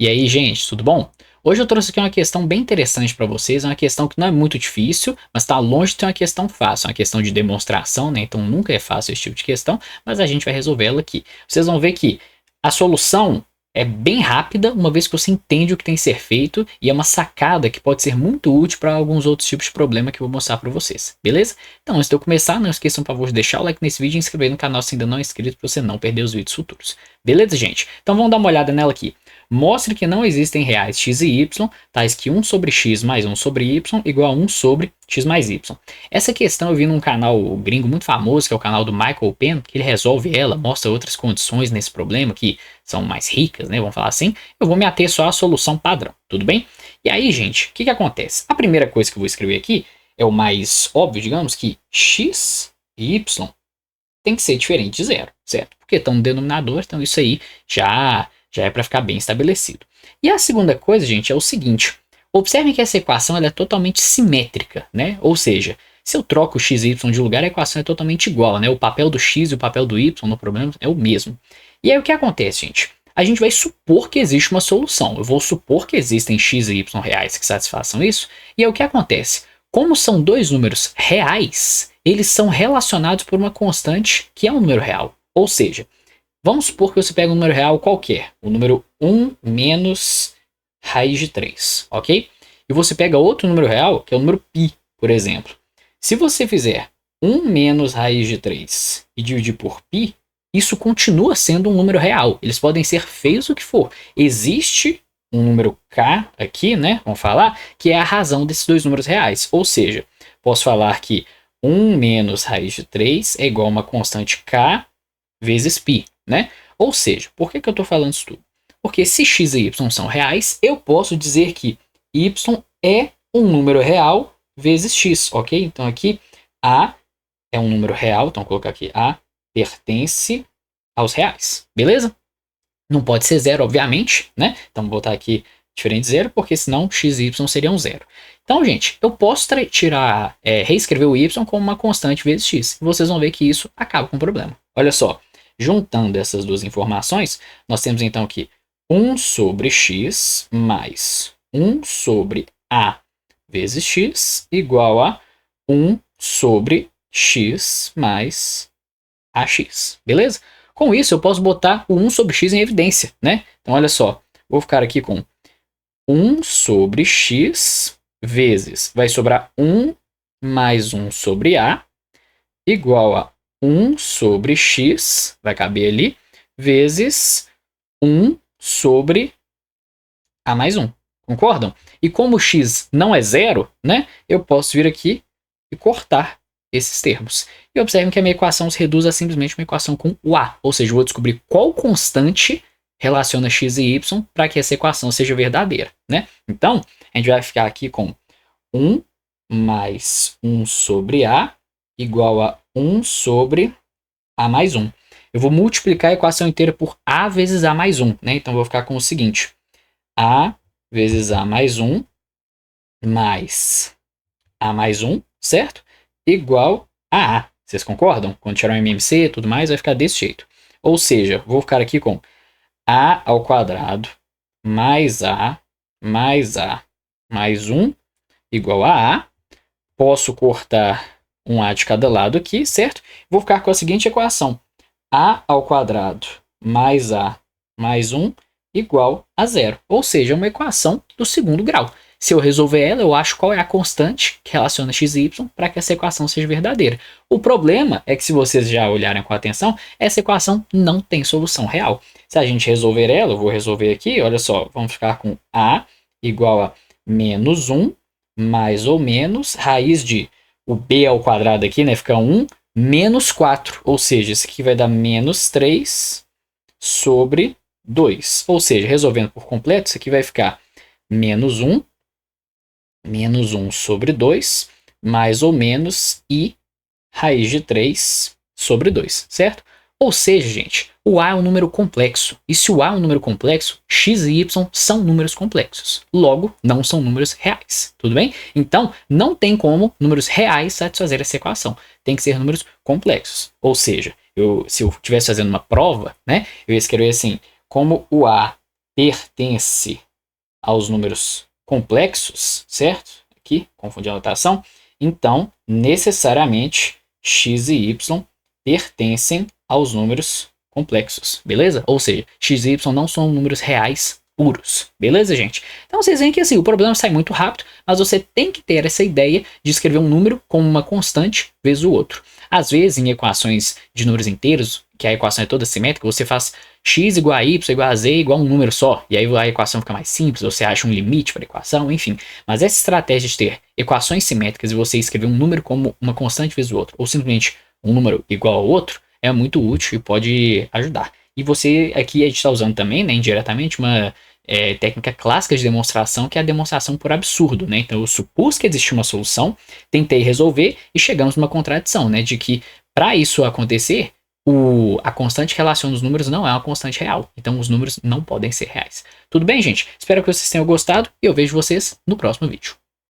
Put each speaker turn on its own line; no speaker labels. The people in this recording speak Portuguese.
E aí, gente, tudo bom? Hoje eu trouxe aqui uma questão bem interessante para vocês, é uma questão que não é muito difícil, mas está longe de ser uma questão fácil, é uma questão de demonstração, né? Então nunca é fácil esse tipo de questão, mas a gente vai resolver ela aqui. Vocês vão ver que a solução é bem rápida, uma vez que você entende o que tem que ser feito, e é uma sacada que pode ser muito útil para alguns outros tipos de problema que eu vou mostrar para vocês, beleza? Então, antes de eu começar, não esqueçam, por favor, de deixar o like nesse vídeo e inscrever no canal se ainda não é inscrito, para você não perder os vídeos futuros. Beleza, gente? Então vamos dar uma olhada nela aqui. Mostre que não existem reais x e y, tais que 1 sobre x mais 1 sobre y igual a 1 sobre x mais y. Essa questão eu vi num canal gringo muito famoso, que é o canal do Michael Penn, que ele resolve ela, mostra outras condições nesse problema, que são mais ricas, né, vamos falar assim. Eu vou me ater só à solução padrão, tudo bem? E aí, gente, o que acontece? A primeira coisa que eu vou escrever aqui é o mais óbvio, digamos, que x e y tem que ser diferente de zero, certo? Porque estão no denominador, então isso aí já é para ficar bem estabelecido. E a segunda coisa, gente, é o seguinte. Observem que essa equação ela é totalmente simétrica, né? Ou seja, se eu troco o x e y de lugar, a equação é totalmente igual, né? O papel do x e o papel do y no problema é o mesmo. E aí o que acontece, gente? A gente vai supor que existe uma solução. Eu vou supor que existem x e y reais que satisfaçam isso. E aí o que acontece? Como são dois números reais, eles são relacionados por uma constante que é um número real. Ou seja, vamos supor que você pega um número real qualquer, o número 1 menos raiz de 3, ok? E você pega outro número real, que é o número π, por exemplo. Se você fizer 1 menos raiz de 3 e dividir por π, isso continua sendo um número real. Eles podem ser feios o que for. Existe um número k aqui, né? Vamos falar, que é a razão desses dois números reais. Ou seja, posso falar que 1 menos raiz de 3 é igual a uma constante k vezes π, né? Ou seja, por que eu estou falando isso tudo? Porque se x e y são reais, eu posso dizer que y é um número real vezes x, ok? Então aqui a é um número real, então vou colocar aqui a pertence aos reais, beleza? Não pode ser zero, obviamente, né? Então vou botar aqui diferente de zero, porque senão x e y seriam zero. Então, gente, eu posso reescrever o y como uma constante vezes x. E vocês vão ver que isso acaba com o problema. Olha só, juntando essas duas informações, nós temos então aqui 1 sobre x mais 1 sobre a vezes x igual a 1 sobre x mais ax, beleza? Com isso, eu posso botar o 1 sobre x em evidência, né? Então, olha só, vou ficar aqui com 1 sobre x vezes, vai sobrar 1 mais 1 sobre a, igual a 1 sobre x, vai caber ali, vezes 1 sobre a mais 1. Concordam? E como x não é zero, né? Eu posso vir aqui e cortar esses termos. E observem que a minha equação se reduz a simplesmente uma equação com o a. Ou seja, eu vou descobrir qual constante relaciona x e y para que essa equação seja verdadeira, né? Então, a gente vai ficar aqui com 1 mais 1 sobre a igual a 1 sobre a mais 1. Eu vou multiplicar a equação inteira por a vezes a mais 1, né? Então, eu vou ficar com o seguinte. A vezes a mais 1 mais a mais 1, certo? Igual a a. Vocês concordam? Quando tirar o MMC e tudo mais, vai ficar desse jeito. Ou seja, vou ficar aqui com a ao quadrado mais a mais 1 igual a a. Posso cortar um a de cada lado aqui, certo? Vou ficar com a seguinte equação. A ao quadrado mais a mais 1 igual a zero. Ou seja, uma equação do segundo grau. Se eu resolver ela, eu acho qual é a constante que relaciona x e y para que essa equação seja verdadeira. O problema é que, se vocês já olharem com atenção, essa equação não tem solução real. Se a gente resolver ela, eu vou resolver aqui, olha só, vamos ficar com a igual a menos 1 mais ou menos raiz de o b ao quadrado aqui, né, fica 1 menos 4. Ou seja, isso aqui vai dar menos 3 sobre 2. Ou seja, resolvendo por completo, isso aqui vai ficar menos 1 sobre 2, mais ou menos i raiz de 3 sobre 2, certo? Ou seja, gente, o a é um número complexo. E se o a é um número complexo, x e y são números complexos. Logo, não são números reais. Tudo bem? Então, não tem como números reais satisfazer essa equação. Tem que ser números complexos. Ou seja, se eu estivesse fazendo uma prova, né, eu ia escrever assim, como o a pertence aos números complexos, certo? Aqui, confundi a notação. Então, necessariamente, x e y pertencem aos números complexos, beleza? Ou seja, x e y não são números reais puros, beleza, gente? Então vocês veem que assim, o problema sai muito rápido, mas você tem que ter essa ideia de escrever um número como uma constante vezes o outro. Às vezes, em equações de números inteiros, que a equação é toda simétrica, você faz x igual a y igual a z igual a um número só, e aí a equação fica mais simples, você acha um limite para a equação, enfim. Mas essa estratégia de ter equações simétricas e você escrever um número como uma constante vezes o outro, ou simplesmente um número igual ao outro, é muito útil e pode ajudar. E você aqui a gente está usando também, né, indiretamente, uma técnica clássica de demonstração, que é a demonstração por absurdo, né? Então eu supus que existia uma solução, tentei resolver e chegamos numa contradição, né? De que para isso acontecer, a constante que relaciona os números não é uma constante real. Então os números não podem ser reais. Tudo bem, gente? Espero que vocês tenham gostado e eu vejo vocês no próximo vídeo.